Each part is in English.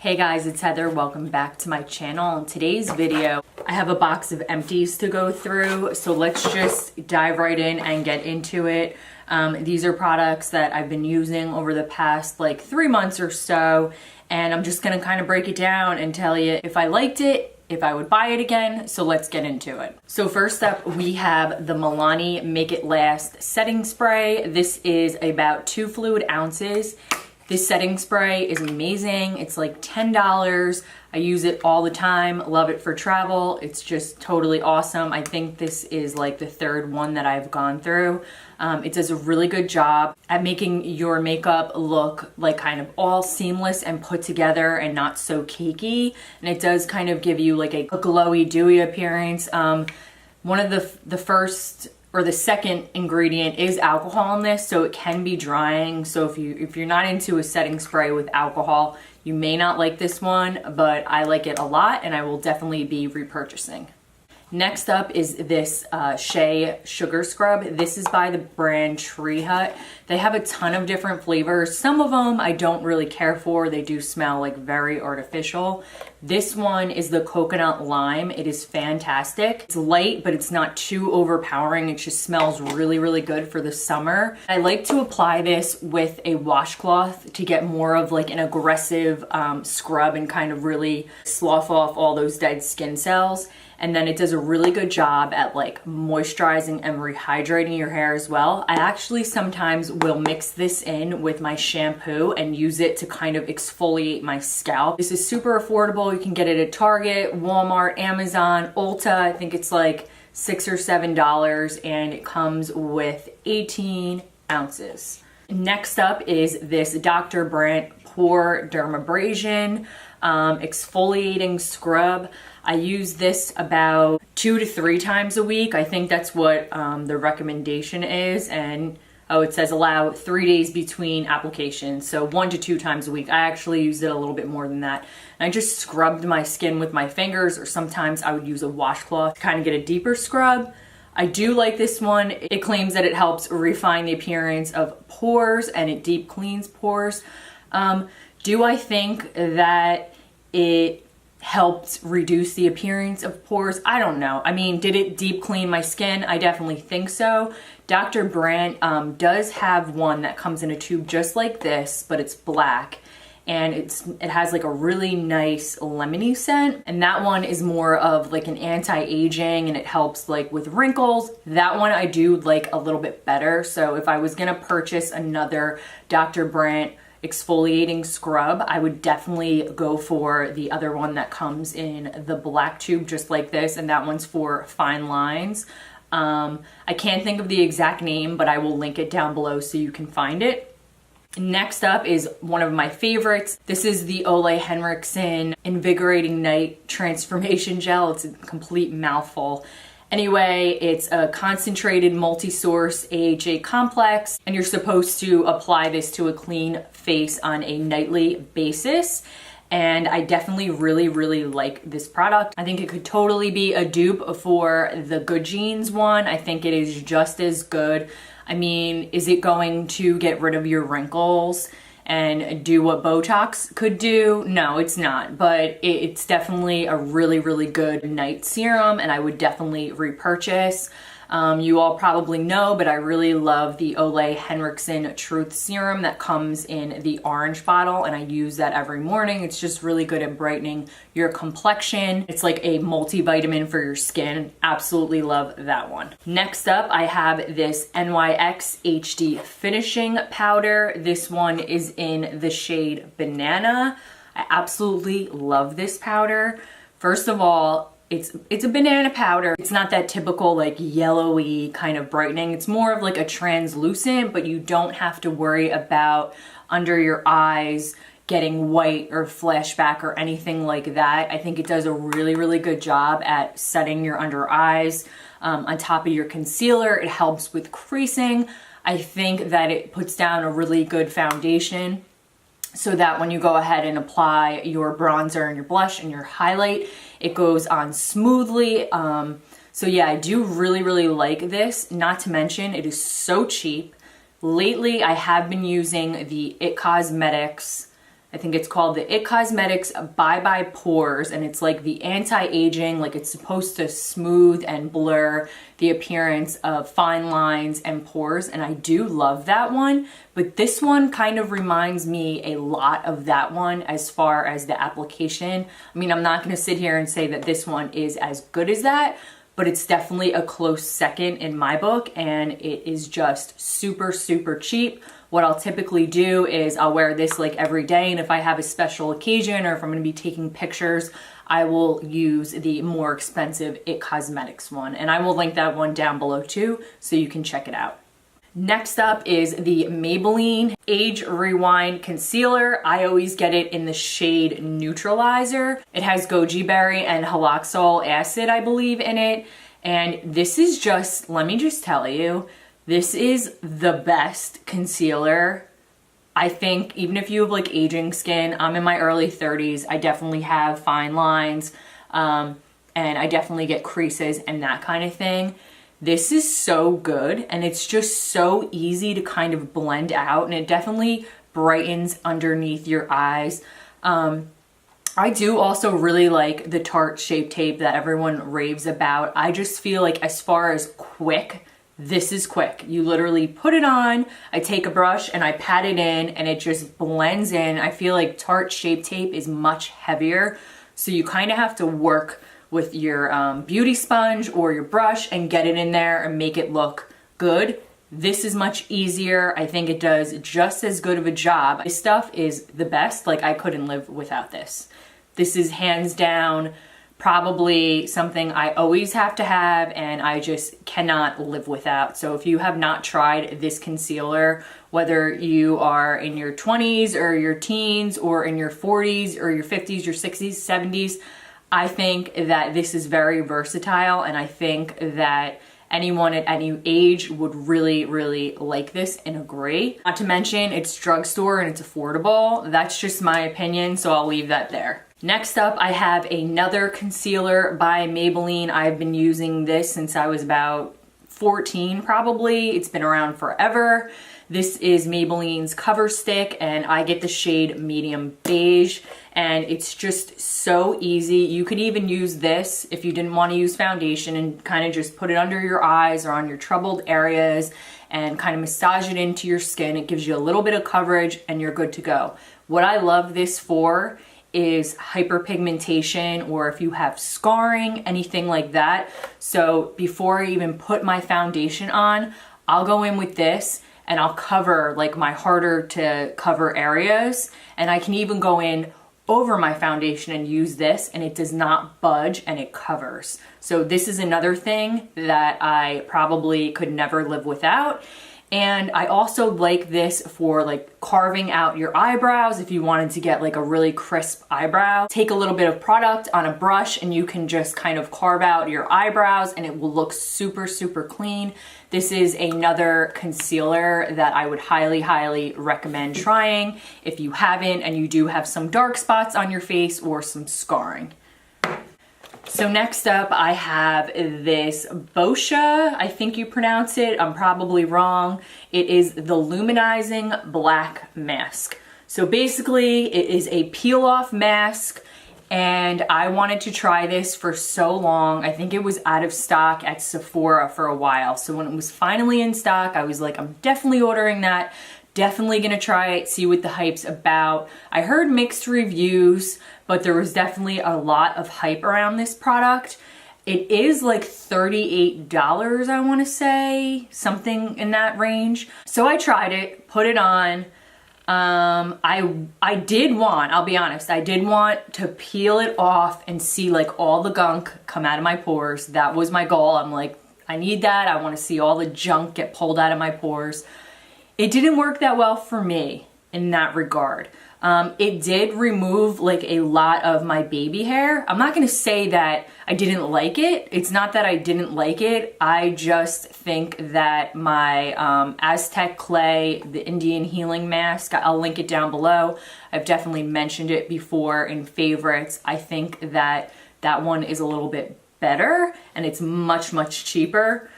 Hey guys, it's Heather. Welcome back to my channel. In today's video, I have a box of empties to go through, so let's just dive right in and get into it. These are products that I've been using over the past like 3 months or so, and I'm just gonna kind of break it down and tell you if I liked it, if I would buy it again, so let's get into it. So first up, we have the Milani Make It Last Setting Spray. This is about 2 fluid ounces. This setting spray is amazing. It's like $10. I use it all the time. Love it for travel. It's just totally awesome. I think this is like the 3rd one that I've gone through. It does a really good job at making your makeup look like kind of all seamless and put together and not so cakey. And it does kind of give you like a glowy, dewy appearance. One of the first or the second ingredient is alcohol in this, so it can be drying. So if you're not into a setting spray with alcohol, you may not like this one, but I like it a lot and I will definitely be repurchasing. Next up is this Shea Sugar Scrub. This is by the brand Tree Hut. They have a ton of different flavors. Some of them I don't really care for. They do smell like very artificial. This one is the coconut lime. It is fantastic. It's light, but it's not too overpowering. It just smells really, really good for the summer. I like to apply this with a washcloth to get more of like an aggressive scrub and kind of really slough off all those dead skin cells. And then it does a really good job at like moisturizing and rehydrating your hair as well. I actually sometimes will mix this in with my shampoo and use it to kind of exfoliate my scalp. This is super affordable. You can get it at Target, Walmart, Amazon, Ulta. I think it's like $6 or $7, and it comes with 18 ounces. Next up is this Dr. Brandt Pore Dermabrasion exfoliating scrub. I use this about 2 to 3 times a week. I think that's what the recommendation is. And it says allow 3 days between applications. So 1 to 2 times a week. I actually used it a little bit more than that. And I just scrubbed my skin with my fingers, or sometimes I would use a washcloth to kind of get a deeper scrub. I do like this one. It claims that it helps refine the appearance of pores and it deep cleans pores. Do I think that it helped reduce the appearance of pores? I don't know. I mean, did it deep clean my skin? I definitely think so. Dr. Brandt does have one that comes in a tube just like this, but it's black. And it has like a really nice lemony scent. And that one is more of like an anti-aging, and it helps like with wrinkles. That one I do like a little bit better. So if I was gonna purchase another Dr. Brandt exfoliating scrub, I would definitely go for the other one that comes in the black tube just like this, and that one's for fine lines. I can't think of the exact name, but I will link it down below so you can find it. Next up is one of my favorites. This is the Ole Henriksen Invigorating Night Transformation Gel. It's a complete mouthful. Anyway, it's a concentrated multi-source AHA complex, and you're supposed to apply this to a clean face on a nightly basis. And I definitely really, really like this product. I think it could totally be a dupe for the Good Genes one. I think it is just as good. I mean, is it going to get rid of your wrinkles and do what Botox could do? No, it's not, but it's definitely a really, really good night serum, and I would definitely repurchase. You all probably know, but I really love the Ole Henriksen Truth Serum that comes in the orange bottle, and I use that every morning. It's just really good at brightening your complexion. It's like a multivitamin for your skin. Absolutely love that one. Next up, I have this NYX HD Finishing Powder. This one is in the shade Banana. I absolutely love this powder. First of all, it's a banana powder. It's not that typical like yellowy kind of brightening. It's more of like a translucent, but you don't have to worry about under your eyes getting white or flashback or anything like that. I think it does a really, really good job at setting your under eyes. On top of your concealer, it helps with creasing. I think that it puts down a really good foundation, so that when you go ahead and apply your bronzer and your blush and your highlight, it goes on smoothly. So yeah, I do really, really like this. Not to mention, it is so cheap. Lately, I have been using the It Cosmetics I think it's called the It Cosmetics Bye Bye Pores, and it's like the anti-aging, like it's supposed to smooth and blur the appearance of fine lines and pores, and I do love that one, but this one kind of reminds me a lot of that one as far as the application. I mean, I'm not going to sit here and say that this one is as good as that, but it's definitely a close second in my book, and it is just super, super cheap. What I'll typically do is I'll wear this like every day, and if I have a special occasion or if I'm going to be taking pictures, I will use the more expensive It Cosmetics one, and I will link that one down below too so you can check it out. Next up is the Maybelline Age Rewind Concealer. I always get it in the shade Neutralizer. It has goji berry and haloxyl acid, I believe, in it, and this is just, let me just tell you, this is the best concealer. I think even if you have like aging skin, I'm in my early 30s, I definitely have fine lines, and I definitely get creases and that kind of thing. This is so good, and it's just so easy to kind of blend out, and it definitely brightens underneath your eyes. I do also really like the Tarte Shape Tape that everyone raves about. I just feel like as far as quick, this is quick. You literally put it on, I take a brush and I pat it in, and it just blends in. I feel like Tarte Shape Tape is much heavier, so you kind of have to work with your beauty sponge or your brush and get it in there and make it look good. This is much easier. I think it does just as good of a job. This stuff is the best. Like, I couldn't live without this. This is hands down probably something I always have to have, and I just cannot live without. So if you have not tried this concealer, whether you are in your 20s or your teens or in your 40s or your 50s, your 60s, 70s, I think that this is very versatile, and I think that anyone at any age would really, really like this and agree. Not to mention, it's drugstore and it's affordable. That's just my opinion, so I'll leave that there. Next up, I have another concealer by Maybelline. I've been using this since I was about 14 probably. It's been around forever. This is Maybelline's Cover Stick, and I get the shade Medium Beige, and it's just so easy. You could even use this if you didn't want to use foundation and kind of just put it under your eyes or on your troubled areas and kind of massage it into your skin. It gives you a little bit of coverage and you're good to go. What I love this for is hyperpigmentation, or if you have scarring, anything like that. So before I even put my foundation on, I'll go in with this and I'll cover like my harder to cover areas, and I can even go in over my foundation and use this, and it does not budge and it covers. So this is another thing that I probably could never live without. And I also like this for like carving out your eyebrows if you wanted to get like a really crisp eyebrow. Take a little bit of product on a brush and you can just kind of carve out your eyebrows and it will look super, super clean. This is another concealer that I would highly, highly recommend trying if you haven't and you do have some dark spots on your face or some scarring. So next up, I have this Boscia, I think you pronounce it, I'm probably wrong. It is the Luminizing Black Mask. So basically, it is a peel-off mask, and I wanted to try this for so long. I think it was out of stock at Sephora for a while. So when it was finally in stock, I was like, I'm definitely ordering that. Definitely gonna try it, see what the hype's about. I heard mixed reviews, but there was definitely a lot of hype around this product. It is like $38, I wanna say, something in that range. So I tried it, put it on. I did want, I'll be honest, I did want to peel it off and see like all the gunk come out of my pores. That was my goal. I'm like, I need that. I wanna see all the junk get pulled out of my pores. It didn't work that well for me in that regard. It did remove like a lot of my baby hair. I'm not gonna say that I didn't like it. It's not that I didn't like it. I just think that my Aztec Clay, the Indian Healing Mask, I'll link it down below. I've definitely mentioned it before in favorites. I think that that one is a little bit better and it's much, much cheaper.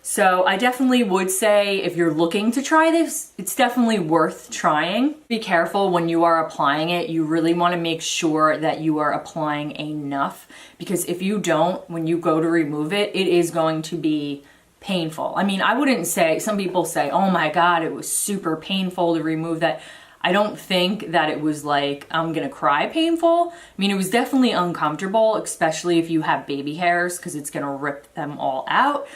So I definitely would say if you're looking to try this, it's definitely worth trying. Be careful when you are applying it. You really want to make sure that you are applying enough, because if you don't, when you go to remove it, it is going to be painful. I mean, I wouldn't say, some people say, oh my God, it was super painful to remove that. I don't think that it was like, I'm gonna cry painful. I mean, it was definitely uncomfortable, especially if you have baby hairs, because it's gonna rip them all out.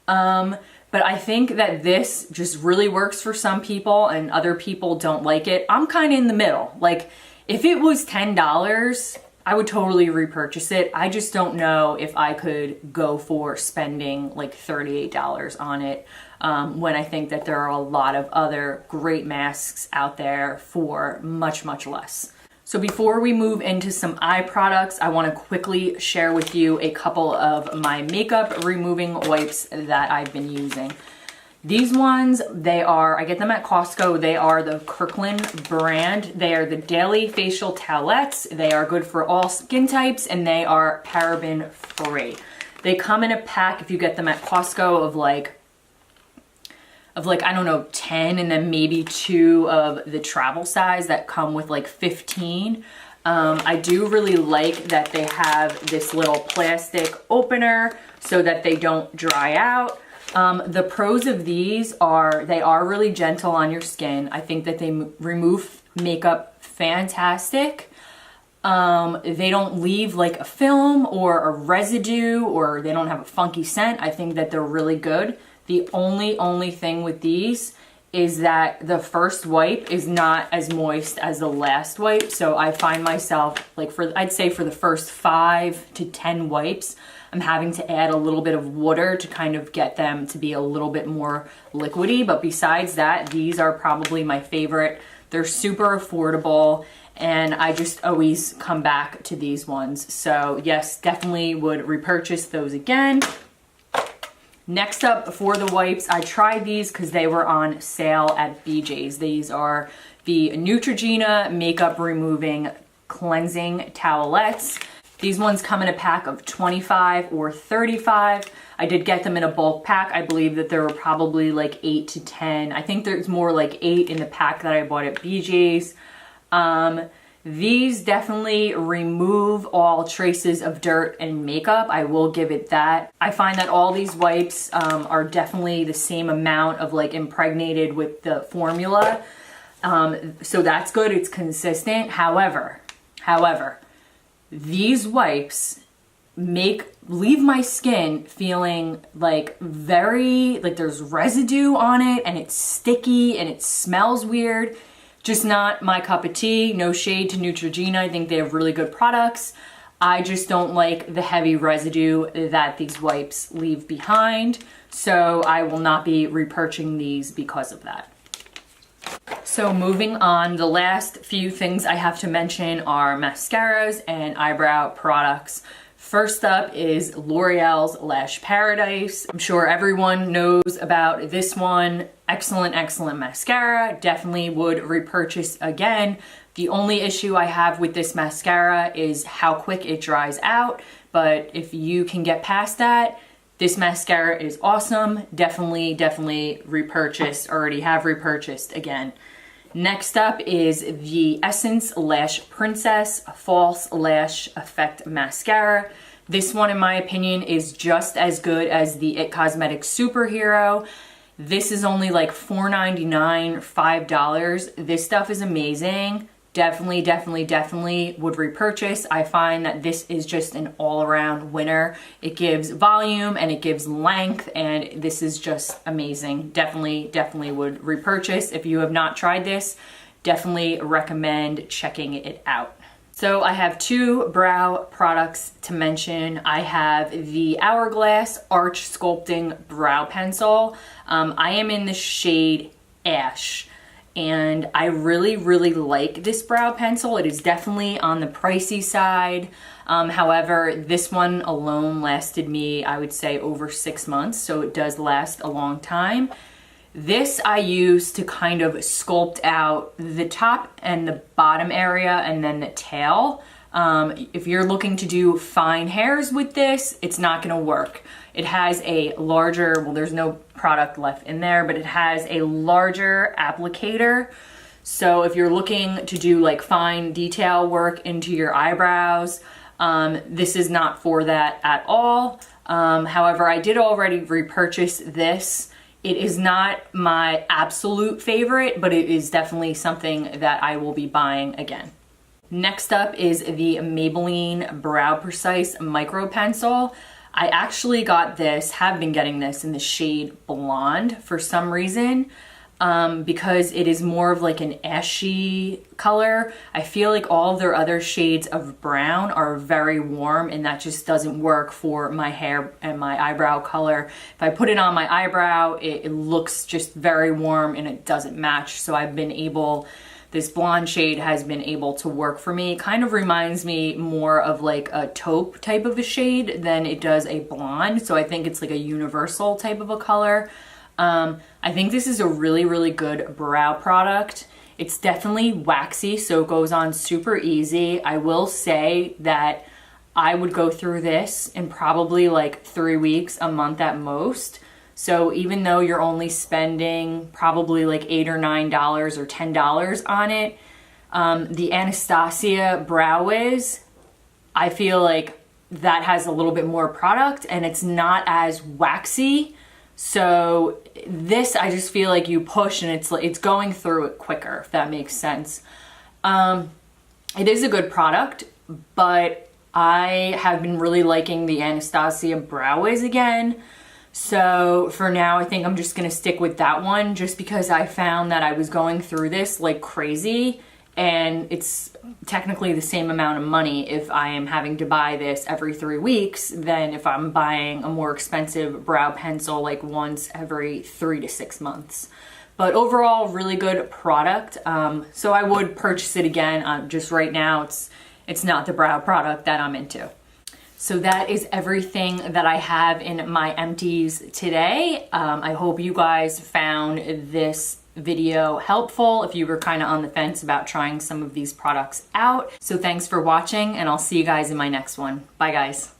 But I think that this just really works for some people and other people don't like it. I'm kind of in the middle. Like, if it was $10, I would totally repurchase it. I just don't know if I could go for spending like $38 on it, when I think that there are a lot of other great masks out there for much, much less. So before we move into some eye products, I want to quickly share with you a couple of my makeup removing wipes that I've been using. These ones, I get them at Costco. They are the Kirkland brand. They are the Daily Facial Towelettes. They are good for all skin types and they are paraben free. They come in a pack, if you get them at Costco, of like, I don't know, 10, and then maybe 2 of the travel size that come with like 15. I do really like that they have this little plastic opener so that they don't dry out. The pros of these are they are really gentle on your skin. I think that they remove makeup fantastic. They don't leave like a film or a residue, or they don't have a funky scent. I think that they're really good. The only thing with these is that the first wipe is not as moist as the last wipe. So I find myself, like, I'd say for the first 5 to 10 wipes, I'm having to add a little bit of water to kind of get them to be a little bit more liquidy. But besides that, these are probably my favorite. They're super affordable and I just always come back to these ones. So yes, definitely would repurchase those again. Next up for the wipes, I tried these because they were on sale at BJ's. These are the Neutrogena Makeup Removing Cleansing Towelettes. These ones come in a pack of 25 or 35. I did get them in a bulk pack. I believe that there were probably like 8 to 10. I think there's more like 8 in the pack that I bought at BJ's. These definitely remove all traces of dirt and makeup. I will give it that. I find that all these wipes are definitely the same amount of like impregnated with the formula. So that's good, it's consistent. However, these wipes leave my skin feeling like there's residue on it and it's sticky and it smells weird. Just not my cup of tea. No shade to Neutrogena. I think they have really good products. I just don't like the heavy residue that these wipes leave behind. So I will not be repurchasing these because of that. So moving on, the last few things I have to mention are mascaras and eyebrow products. First up is L'Oreal's Lash Paradise. I'm sure everyone knows about this one. Excellent, excellent mascara. Definitely would repurchase again. The only issue I have with this mascara is how quick it dries out. But if you can get past that, this mascara is awesome. Definitely repurchase. Already have repurchased again. Next up is the Essence Lash Princess False Lash Effect Mascara. This one, in my opinion, is just as good as the It Cosmetics Superhero. This is only like $4.99, $5. This stuff is amazing. Definitely would repurchase. I find that this is just an all-around winner. It gives volume and it gives length, and this is just amazing. Definitely would repurchase. If you have not tried this, definitely recommend checking it out. So I have 2 brow products to mention. I have the Hourglass Arch Sculpting Brow Pencil. I am in the shade Ash. And I really like this brow pencil. It is definitely on the pricey side. However, this one alone lasted me, I would say, over 6 months. So it does last a long time. This I use to kind of sculpt out the top and the bottom area and then the tail. If you're looking to do fine hairs with this, it's not gonna work. It has a larger, well, there's no product left in there, but it has a larger applicator. So if you're looking to do like fine detail work into your eyebrows, this is not for that at all. However, I did already repurchase this. It is not my absolute favorite, but it is definitely something that I will be buying again. Next up is the Maybelline Brow Precise Micro Pencil. I actually got this, have been getting this in the shade Blonde for some reason, because it is more of like an ashy color. I feel like all of their other shades of brown are very warm, and that just doesn't work for my hair and my eyebrow color. If I put it on my eyebrow, it looks just very warm and it doesn't match. So I've been able, this blonde shade has been able to work for me. It kind of reminds me more of like a taupe type of a shade than it does a blonde. So I think it's like a universal type of a color. I think this is a really, really good brow product. It's definitely waxy, so it goes on super easy. I will say that I would go through this in probably like 3 weeks, a month at most. So even though you're only spending probably like $8 or $9 or $10 on it, the Anastasia Brow Wiz, I feel like that has a little bit more product and it's not as waxy. So this, I just feel like you push and it's going through it quicker, if that makes sense. It is a good product, but I have been really liking the Anastasia Brow Wiz again. So for now, I think I'm just gonna stick with that one just because I found that I was going through this like crazy, and it's technically the same amount of money if I am having to buy this every 3 weeks than if I'm buying a more expensive brow pencil like once every 3 to 6 months. But overall, really good product. So I would purchase it again. Just right now, it's not the brow product that I'm into. So that is everything that I have in my empties today. I hope you guys found this video helpful if you were kind of on the fence about trying some of these products out. So thanks for watching, and I'll see you guys in my next one. Bye guys.